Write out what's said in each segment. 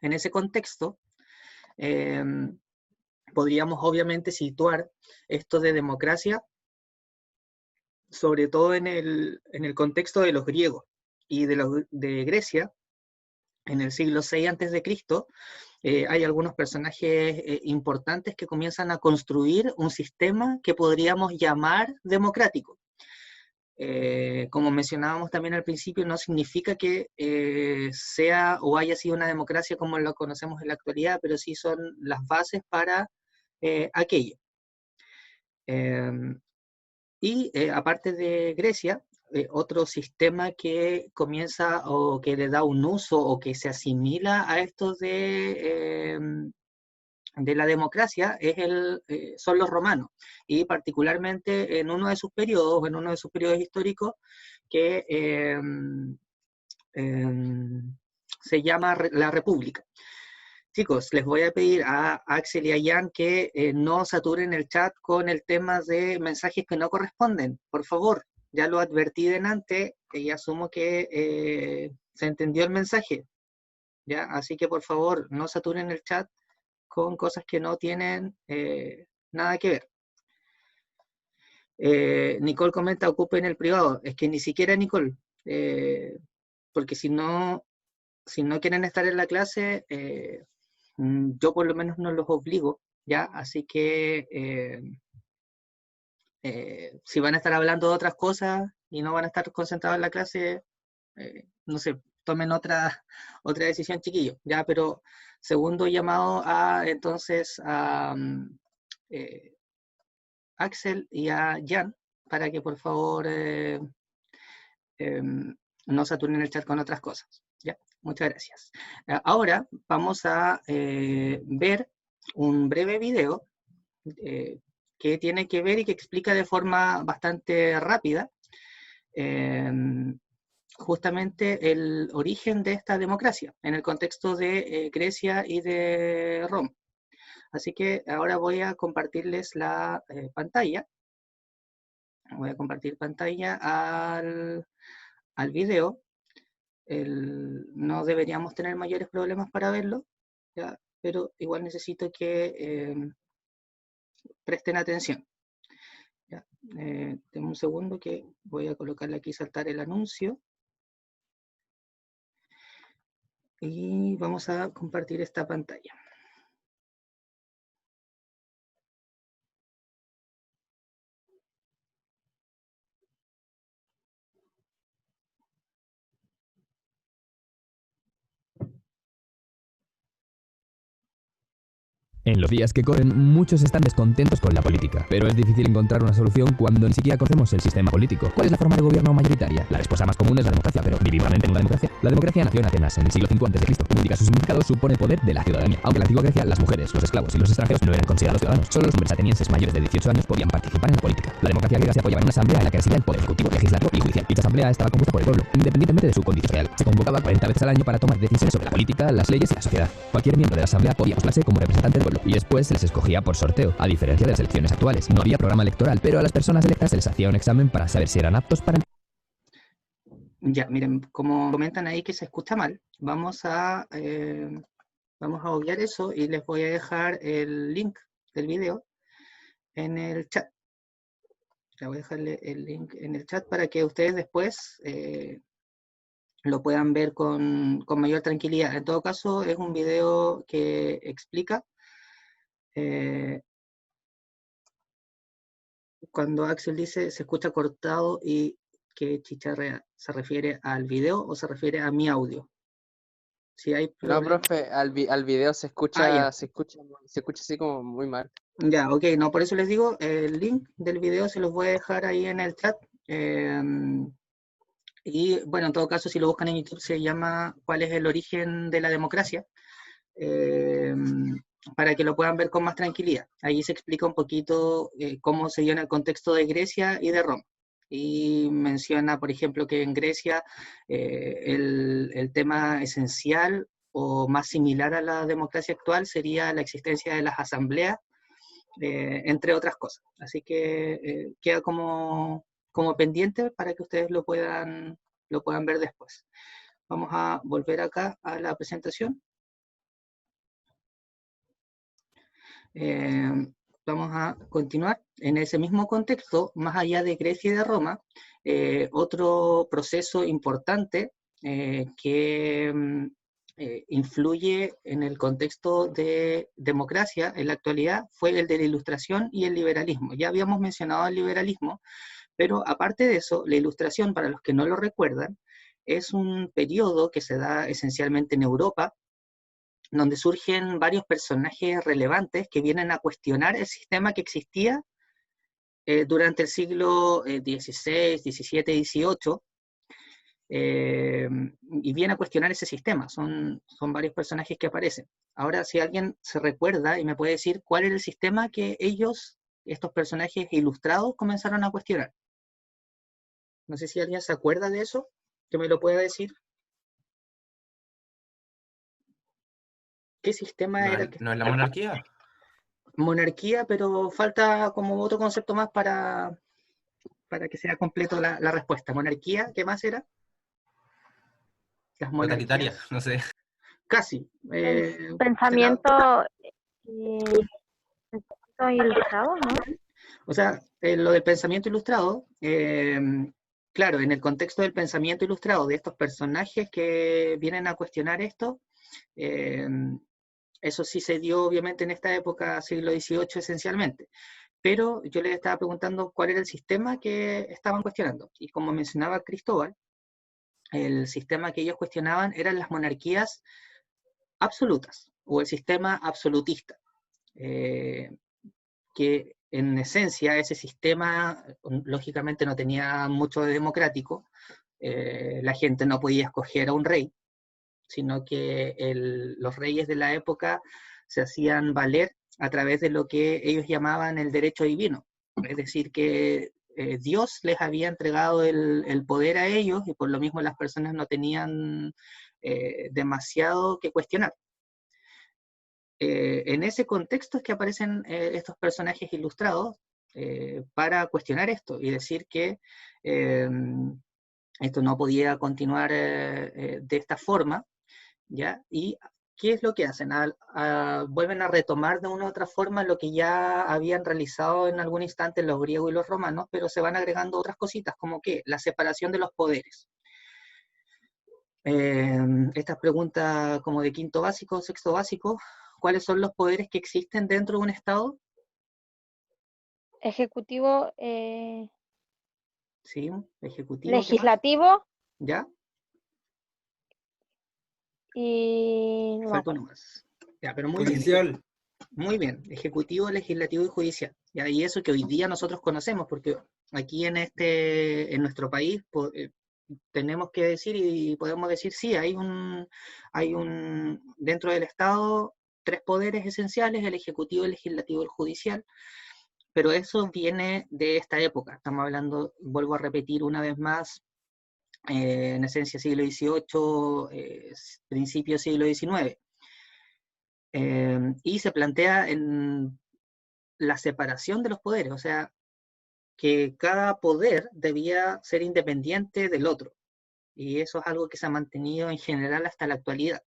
En ese contexto, podríamos obviamente situar esto de democracia, sobre todo en el contexto de los griegos y de Grecia, en el siglo VI a.C., hay algunos personajes importantes que comienzan a construir un sistema que podríamos llamar democrático. Como mencionábamos también al principio, no significa que sea o haya sido una democracia como lo conocemos en la actualidad, pero sí son las bases para aquello. Aparte de Grecia, otro sistema que comienza o que le da un uso o que se asimila a esto de la democracia son los romanos, y particularmente en uno de sus periodos históricos que se llama la República. Chicos, les voy a pedir a Axel y a Jan que no saturen el chat con el tema de mensajes que no corresponden. Por favor, ya lo advertí delante y asumo que se entendió el mensaje. ¿Ya? Así que por favor, no saturen el chat con cosas que no tienen nada que ver. Nicole comenta, ocupen el privado. Es que ni siquiera Nicole, porque si no quieren estar en la clase, yo por lo menos no los obligo, ¿ya? Así que si van a estar hablando de otras cosas y no van a estar concentrados en la clase, no sé, tomen otra decisión, chiquillos, ¿ya? Pero segundo llamado entonces a Axel y a Jan, para que por favor no saturen el chat con otras cosas, ¿ya? Muchas gracias. Ahora vamos a ver un breve video que tiene que ver y que explica de forma bastante rápida justamente el origen de esta democracia en el contexto de Grecia y de Roma. Así que ahora voy a compartirles la pantalla. Voy a compartir pantalla al video. No deberíamos tener mayores problemas para verlo, ¿ya? Pero igual necesito que presten atención. ¿Ya? Denme un segundo que voy a colocarle aquí saltar el anuncio. Y vamos a compartir esta pantalla. En los días que corren, muchos están descontentos con la política, pero es difícil encontrar una solución cuando ni siquiera conocemos el sistema político. ¿Cuál es la forma de gobierno mayoritaria? La respuesta más común es la democracia, pero ¿vivimos realmente en una democracia? La democracia nació en Atenas en el siglo V a.C. Como indica su significado, supone poder de la ciudadanía. Aunque en la antigua Grecia, las mujeres, los esclavos y los extranjeros no eran considerados ciudadanos. Solo los hombres atenienses mayores de 18 años podían participar en la política. La democracia griega se apoyaba en una asamblea en la que residía el poder ejecutivo, legislativo y judicial. Dicha asamblea estaba compuesta por el pueblo, independientemente de su condición social. Se convocaba 40 veces al año para tomar decisiones sobre la política, las leyes y la sociedad. Cualquier miembro de la asamblea podía postularse como representante del pueblo, y después se les escogía por sorteo. A diferencia de las elecciones actuales, no había programa electoral, pero a las personas electas se les hacía un examen para saber si eran aptos para... Ya, miren, como comentan ahí que se escucha mal, vamos a obviar eso y les voy a dejar el link del video en el chat. Le voy a dejarle el link en el chat para que ustedes después lo puedan ver con mayor tranquilidad. En todo caso, es un video que explica cuando Axel dice se escucha cortado y que chicharrea, ¿se refiere al video o se refiere a mi audio? Si hay No, problema. profe, al video se Ya. se escucha así como muy mal. Ya, ok, no, por eso les digo, el link del video se los voy a dejar ahí en el chat. Y bueno, en todo caso, si lo buscan en YouTube, se llama ¿Cuál es el origen de la democracia? Para que lo puedan ver con más tranquilidad. Ahí se explica un poquito cómo se dio en el contexto de Grecia y de Roma. Y menciona, por ejemplo, que en Grecia el tema esencial o más similar a la democracia actual sería la existencia de las asambleas, entre otras cosas. Así que queda como pendiente para que ustedes lo puedan ver después. Vamos a volver acá a la presentación. Eh, Vamos a continuar. En ese mismo contexto, más allá de Grecia y de Roma, otro proceso importante que influye en el contexto de democracia en la actualidad fue el de la Ilustración y el liberalismo. Ya habíamos mencionado el liberalismo, pero aparte de eso, la Ilustración, para los que no lo recuerdan, es un periodo que se da esencialmente en Europa, donde surgen varios personajes relevantes que vienen a cuestionar el sistema que existía durante el siglo XVI, XVII, XVIII, y viene a cuestionar ese sistema. Son varios personajes que aparecen. Ahora, si alguien se recuerda y me puede decir cuál era el sistema que ellos, estos personajes ilustrados, comenzaron a cuestionar. No sé si alguien se acuerda de eso, que me lo pueda decir. ¿Qué sistema ¿No era es, el que... no es la monarquía? Monarquía, pero falta como otro concepto más para que sea completo la respuesta. ¿Monarquía? ¿Qué más era? Las Totalitaria, monarquías. no sé. Casi. Pensamiento, pensamiento ilustrado, ¿no? O sea, lo del pensamiento ilustrado, claro, en el contexto del pensamiento ilustrado de estos personajes que vienen a cuestionar esto, eh, eso sí se dio obviamente en esta época, siglo XVIII esencialmente. Pero yo les estaba preguntando cuál era el sistema que estaban cuestionando. Y como mencionaba Cristóbal, el sistema que ellos cuestionaban eran las monarquías absolutas o el sistema absolutista, eh, que en esencia ese sistema lógicamente no tenía mucho de democrático, la gente no podía escoger a un rey, sino que los reyes de la época se hacían valer a través de lo que ellos llamaban el derecho divino, es decir, que Dios les había entregado el poder a ellos y por lo mismo las personas no tenían demasiado que cuestionar. En ese contexto es que aparecen estos personajes ilustrados para cuestionar esto y decir que esto no podía continuar de esta forma, ¿ya? ¿Y qué es lo que hacen? Vuelven a retomar de una u otra forma lo que ya habían realizado en algún instante los griegos y los romanos, pero se van agregando otras cositas, como que la separación de los poderes. Estas preguntas como de quinto básico, sexto básico, ¿cuáles son los poderes que existen dentro de un Estado? Ejecutivo, Sí, ejecutivo, ¿qué más? legislativo ¿Ya? y no me Falta uno acuerdo. más. Ya, pero muy bien. Judicial. Muy bien, ejecutivo, legislativo y judicial. ¿Ya? Y eso que hoy día nosotros conocemos, porque aquí en nuestro país tenemos que decir y podemos decir, sí, dentro del Estado, tres poderes esenciales, el ejecutivo, el legislativo y el judicial, pero eso viene de esta época. Estamos hablando, vuelvo a repetir una vez más, en esencia siglo XVIII, principio siglo XIX. Y se plantea en la separación de los poderes, o sea, que cada poder debía ser independiente del otro. Y eso es algo que se ha mantenido en general hasta la actualidad.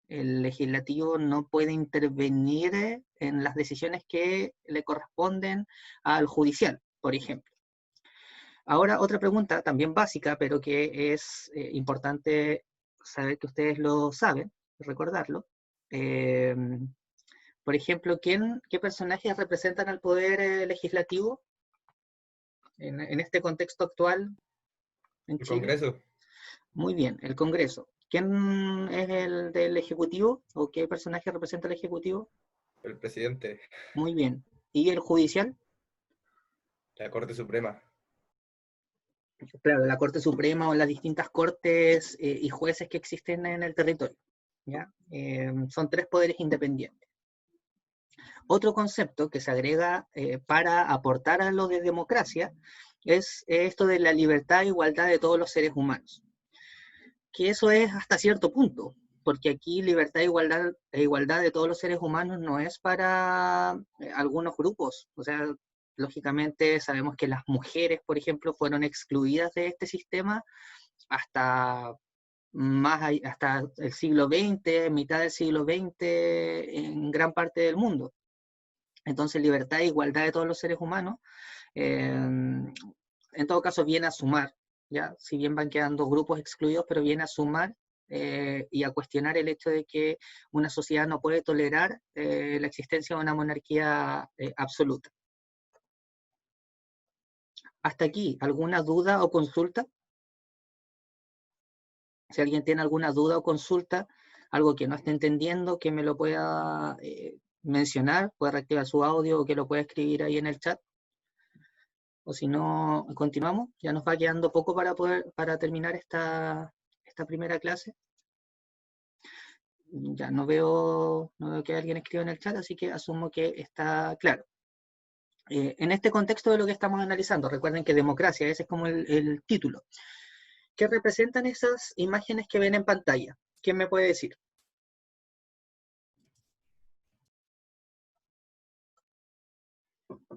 El legislativo no puede intervenir en las decisiones que le corresponden al judicial, por ejemplo. Ahora, otra pregunta también básica, pero que es importante saber que ustedes lo saben, recordarlo. Eh, por ejemplo, ¿qué personajes representan al poder legislativo en este contexto actual en El Chile? Congreso. Muy bien, el Congreso. ¿Quién es el del Ejecutivo o qué personaje representa el Ejecutivo? El presidente. Muy bien. ¿Y el Judicial? La Corte Suprema. Claro, la Corte Suprema o las distintas cortes y jueces que existen en el territorio. ¿Ya? Son tres poderes independientes. Otro concepto que se agrega para aportar a lo de democracia es esto de la libertad e igualdad de todos los seres humanos. Que eso es hasta cierto punto, porque aquí libertad e igualdad de todos los seres humanos no es para algunos grupos. O sea, lógicamente sabemos que las mujeres, por ejemplo, fueron excluidas de este sistema hasta hasta el siglo XX, mitad del siglo XX, en gran parte del mundo. Entonces, libertad e igualdad de todos los seres humanos, en todo caso, viene a sumar, ¿ya? Si bien van quedando grupos excluidos, pero viene a sumar y a cuestionar el hecho de que una sociedad no puede tolerar la existencia de una monarquía absoluta. Hasta aquí, ¿alguna duda o consulta? Si alguien tiene alguna duda o consulta, algo que no esté entendiendo, que me lo pueda mencionar, puede reactivar su audio o que lo pueda escribir ahí en el chat. O si no, continuamos. Ya nos va quedando poco para terminar esta primera clase. Ya no veo que alguien escriba en el chat, así que asumo que está claro. En este contexto de lo que estamos analizando, recuerden que democracia, ese es como el título. ¿Qué representan esas imágenes que ven en pantalla? ¿Quién me puede decir?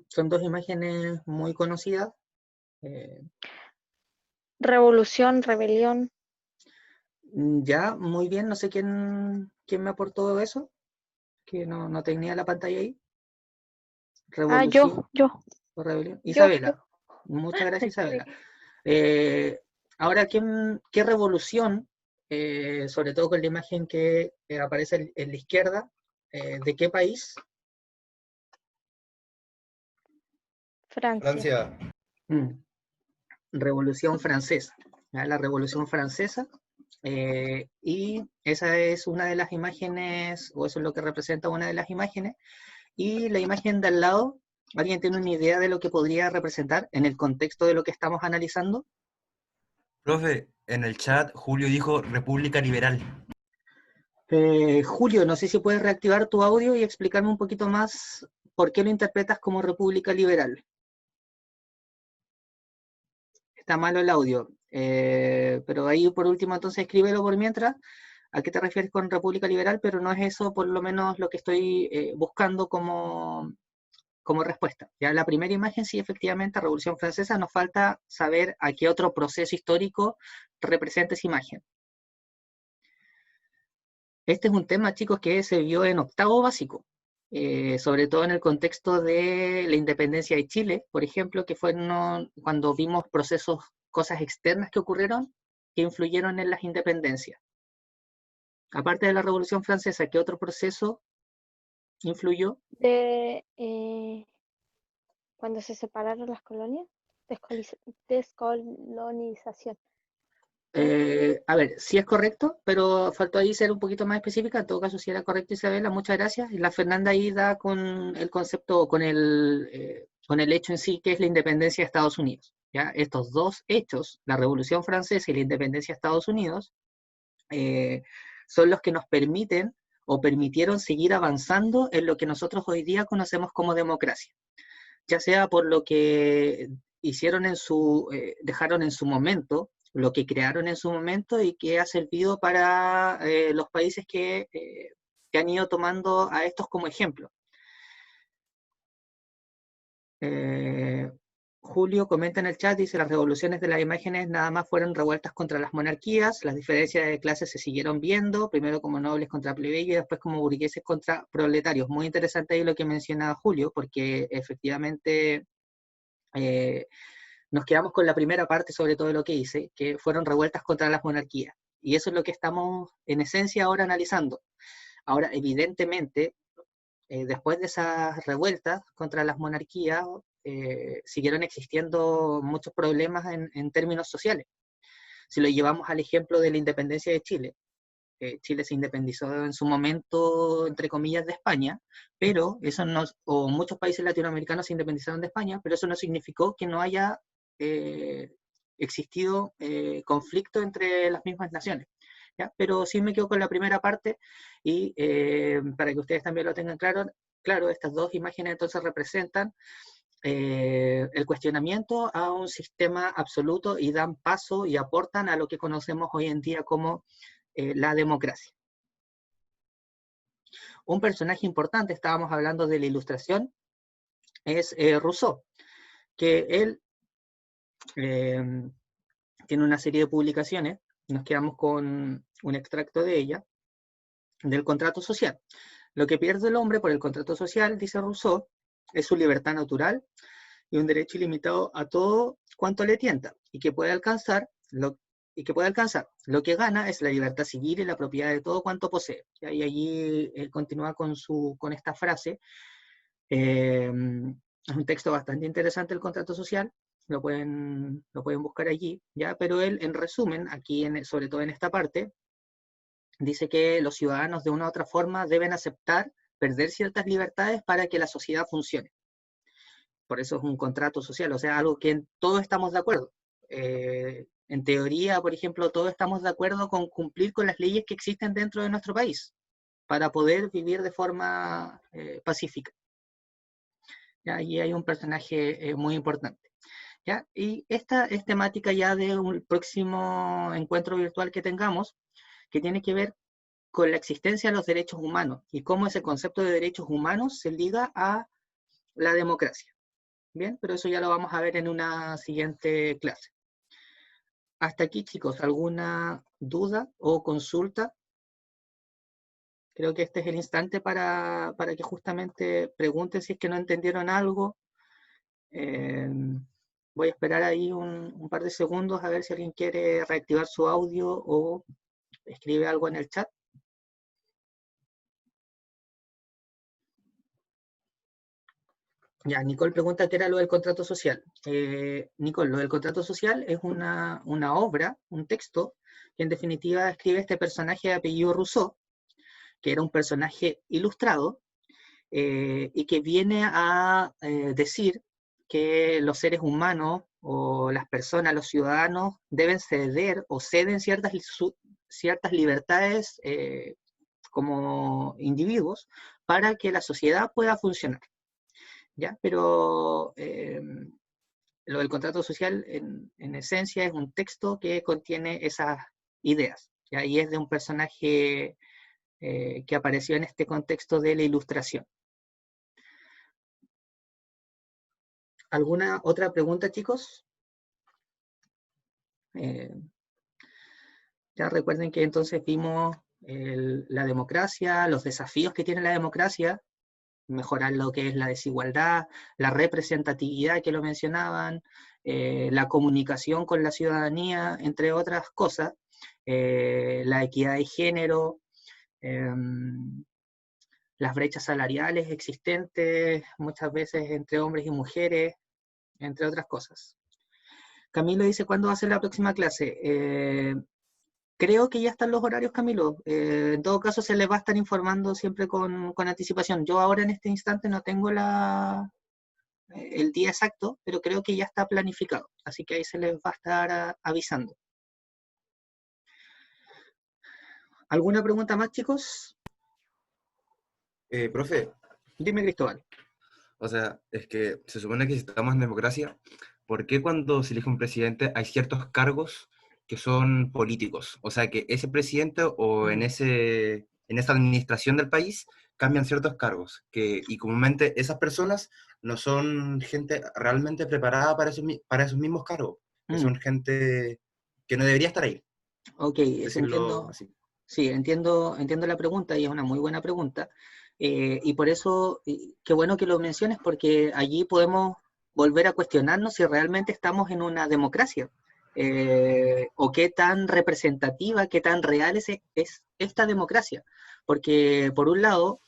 Son dos imágenes muy conocidas. Revolución, rebelión. Ya, muy bien, no sé quién me aportó eso, que no tenía la pantalla ahí. Ah, Revolución yo. o rebelión. Yo. Isabela, muchas gracias, Isabela. Ahora, ¿qué revolución, sobre todo con la imagen que aparece en la izquierda, de qué país? Francia. Francia. Revolución Francesa. ¿Ya? La Revolución Francesa. Y esa es una de las imágenes, o eso es lo que representa una de las imágenes. Y la imagen de al lado, ¿alguien tiene una idea de lo que podría representar en el contexto de lo que estamos analizando? Profe, en el chat Julio dijo República Liberal. Julio, no sé si puedes reactivar tu audio y explicarme un poquito más por qué lo interpretas como República Liberal. Está malo el audio, pero ahí por último entonces escríbelo por mientras. ¿A qué te refieres con República Liberal? Pero no es eso por lo menos lo que estoy buscando como respuesta. Ya la primera imagen, sí, efectivamente, Revolución Francesa, nos falta saber a qué otro proceso histórico representa esa imagen. Este es un tema, chicos, que se vio en octavo básico, sobre todo en el contexto de la independencia de Chile, por ejemplo, que fue cuando vimos procesos, cosas externas que ocurrieron, que influyeron en las independencias. Aparte de la Revolución Francesa, ¿qué otro proceso influyó? Cuando se separaron las colonias, descolonización. A ver, sí es correcto, pero faltó ahí ser un poquito más específica. En todo caso, sí era correcto, Isabela, muchas gracias. Y la Fernanda ahí da con el concepto, con el hecho en sí, que es la independencia de Estados Unidos. ¿Ya? Estos dos hechos, la Revolución Francesa y la independencia de Estados Unidos, son los que nos permiten o permitieron seguir avanzando en lo que nosotros hoy día conocemos como democracia. Ya sea por lo que hicieron dejaron en su momento, lo que crearon en su momento y que ha servido para los países que han ido tomando a estos como ejemplo. Julio comenta en el chat, dice, las revoluciones de las imágenes nada más fueron revueltas contra las monarquías, las diferencias de clases se siguieron viendo, primero como nobles contra plebeyos y después como burgueses contra proletarios. Muy interesante ahí lo que menciona Julio, porque efectivamente nos quedamos con la primera parte sobre todo de lo que dice, que fueron revueltas contra las monarquías. Y eso es lo que estamos en esencia ahora analizando. Ahora, evidentemente, después de esas revueltas contra las monarquías, siguieron existiendo muchos problemas en términos sociales. Si lo llevamos al ejemplo de la independencia de Chile, Chile se independizó en su momento, entre comillas, de España, pero eso no, o muchos países latinoamericanos se independizaron de España, pero eso no significó que no haya existido conflicto entre las mismas naciones. ¿Ya? Pero sí me quedo con la primera parte y para que ustedes también lo tengan claro, estas dos imágenes entonces representan el cuestionamiento a un sistema absoluto y dan paso y aportan a lo que conocemos hoy en día como la democracia. Un personaje importante, estábamos hablando de la Ilustración, es Rousseau, que él tiene una serie de publicaciones, nos quedamos con un extracto de ella, del contrato social. Lo que pierde el hombre por el contrato social, dice Rousseau, es su libertad natural y un derecho ilimitado a todo cuanto le tienta, y que puede alcanzar lo que gana es la libertad civil y la propiedad de todo cuanto posee. ¿Ya? Y allí continúa con esta frase. Es un texto bastante interesante, el contrato social, lo pueden buscar allí, ¿ya? Pero él, en resumen, aquí, sobre todo en esta parte, dice que los ciudadanos de una u otra forma deben aceptar perder ciertas libertades para que la sociedad funcione. Por eso es un contrato social, o sea, algo que en todos estamos de acuerdo. En teoría, por ejemplo, todos estamos de acuerdo con cumplir con las leyes que existen dentro de nuestro país para poder vivir de forma pacífica. ¿Ya? Y hay un personaje muy importante. ¿Ya? Y esta es temática ya de un próximo encuentro virtual que tengamos, que tiene que ver con la existencia de los derechos humanos y cómo ese concepto de derechos humanos se liga a la democracia. Bien, pero eso ya lo vamos a ver en una siguiente clase. Hasta aquí, chicos, ¿alguna duda o consulta? Creo que este es el instante para que justamente pregunten si es que no entendieron algo. Voy a esperar ahí un par de segundos a ver si alguien quiere reactivar su audio o escribe algo en el chat. Ya, Nicole pregunta qué era lo del contrato social. Nicole, lo del contrato social es una obra, un texto, que en definitiva escribe este personaje de apellido Rousseau, que era un personaje ilustrado, y que viene a decir que los seres humanos o las personas, los ciudadanos, deben ceder o ceden ciertas libertades como individuos para que la sociedad pueda funcionar. ¿Ya? Pero lo del contrato social en esencia es un texto que contiene esas ideas, ¿ya? Y es de un personaje que apareció en este contexto de la ilustración. ¿Alguna otra pregunta, chicos? Ya recuerden que entonces vimos la democracia, los desafíos que tiene la democracia, mejorar lo que es la desigualdad, la representatividad que lo mencionaban, la comunicación con la ciudadanía, entre otras cosas, la equidad de género, las brechas salariales existentes muchas veces entre hombres y mujeres, entre otras cosas. Camilo dice, ¿cuándo va a ser la próxima clase? Creo que ya están los horarios, Camilo. En todo caso, se les va a estar informando siempre con anticipación. Yo ahora en este instante no tengo el día exacto, pero creo que ya está planificado. Así que ahí se les va a estar avisando. ¿Alguna pregunta más, chicos? Profe, Dime, Cristóbal. o sea, es que se supone que si estamos en democracia, ¿por qué cuando se elige un presidente hay ciertos cargos que son políticos? O sea, que ese presidente o en esa administración del país cambian ciertos cargos, y comúnmente esas personas no son gente realmente preparada para esos mismos cargos, que son gente que no debería estar ahí, Ok, eso decirlo entiendo. así. Sí, entiendo la pregunta y es una muy buena pregunta. Y por eso, qué bueno que lo menciones, porque allí podemos volver a cuestionarnos si realmente estamos en una democracia, o qué tan representativa, qué tan real es esta democracia. Porque, por un lado,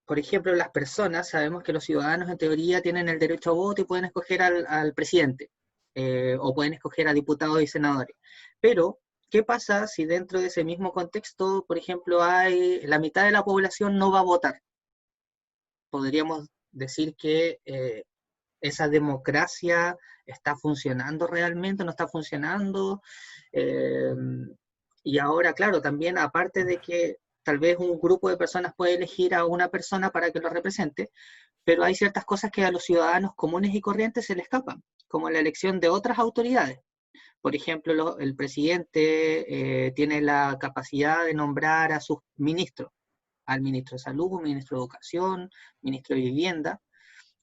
por ejemplo, las personas, sabemos que los ciudadanos en teoría tienen el derecho a voto y pueden escoger al presidente, o pueden escoger a diputados y senadores. Pero, ¿qué pasa si dentro de ese mismo contexto, por ejemplo, la mitad de la población no va a votar? Podríamos decir que esa democracia está funcionando realmente, no está funcionando. Eh, y ahora, claro, también aparte de que tal vez un grupo de personas puede elegir a una persona para que lo represente, pero hay ciertas cosas que a los ciudadanos comunes y corrientes se les escapan, como la elección de otras autoridades. Por ejemplo, el presidente tiene la capacidad de nombrar a sus ministros, al ministro de Salud, ministro de Educación, ministro de Vivienda.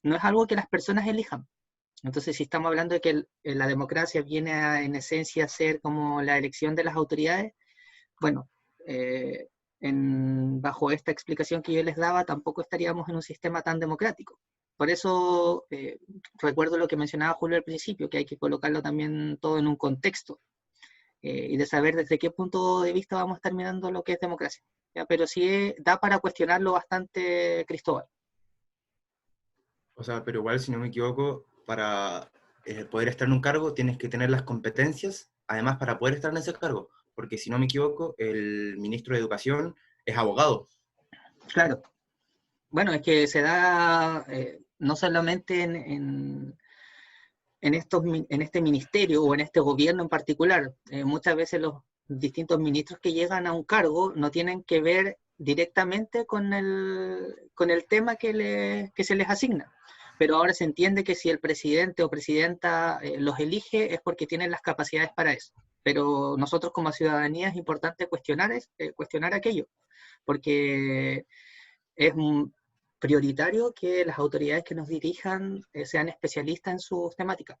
No es algo que las personas elijan. Entonces, si estamos hablando de que la democracia viene en esencia a ser como la elección de las autoridades, bueno, bajo esta explicación que yo les daba, tampoco estaríamos en un sistema tan democrático. Por eso recuerdo lo que mencionaba Julio al principio, que hay que colocarlo también todo en un contexto y de saber desde qué punto de vista vamos a estar mirando lo que es democracia. ¿Ya? Pero sí da para cuestionarlo bastante, Cristóbal. O sea, pero igual, si no me equivoco, para poder estar en un cargo tienes que tener las competencias, además para poder estar en ese cargo, porque si no me equivoco, el ministro de Educación es abogado. Claro. Bueno, es que se da no solamente en este ministerio o en este gobierno en particular. Muchas veces los distintos ministros que llegan a un cargo no tienen que ver directamente con el tema que se les asigna. Pero ahora se entiende que si el presidente o presidenta los elige es porque tienen las capacidades para eso. Pero nosotros como ciudadanía es importante cuestionar aquello, porque es prioritario que las autoridades que nos dirijan sean especialistas en sus temáticas,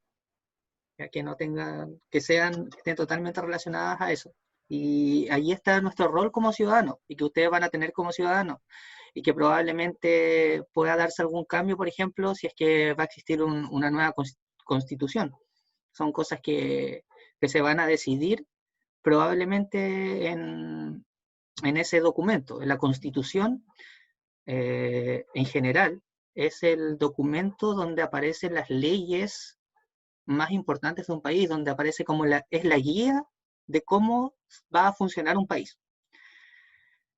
ya que no tengan, que estén totalmente relacionadas a eso. Y ahí está nuestro rol como ciudadanos, y que ustedes van a tener como ciudadanos, y que probablemente pueda darse algún cambio, por ejemplo, si es que va a existir una nueva constitución. Son cosas que se van a decidir probablemente en ese documento. En la constitución, en general, es el documento donde aparecen las leyes más importantes de un país, donde aparece como es la guía de cómo va a funcionar un país.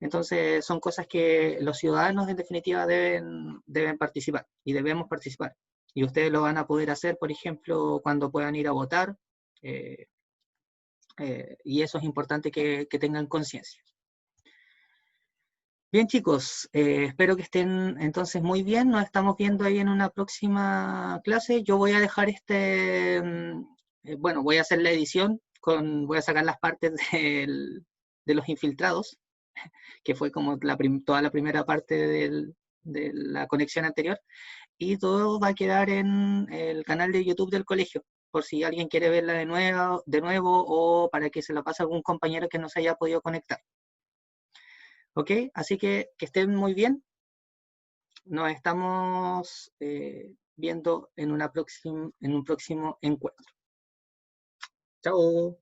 Entonces son cosas que los ciudadanos en definitiva deben participar y debemos participar. Y ustedes lo van a poder hacer, por ejemplo, cuando puedan ir a votar, y eso es importante que tengan conciencia. Bien, chicos, espero que estén entonces muy bien. Nos estamos viendo ahí en una próxima clase. Yo voy a dejar bueno, voy a hacer la edición, voy a sacar las partes de los infiltrados, que fue como toda la primera parte de la conexión anterior, y todo va a quedar en el canal de YouTube del colegio, por si alguien quiere verla de nuevo o para que se la pase a algún compañero que no se haya podido conectar. ¿Ok? Así que estén muy bien. Nos estamos viendo en un próximo encuentro. Chao.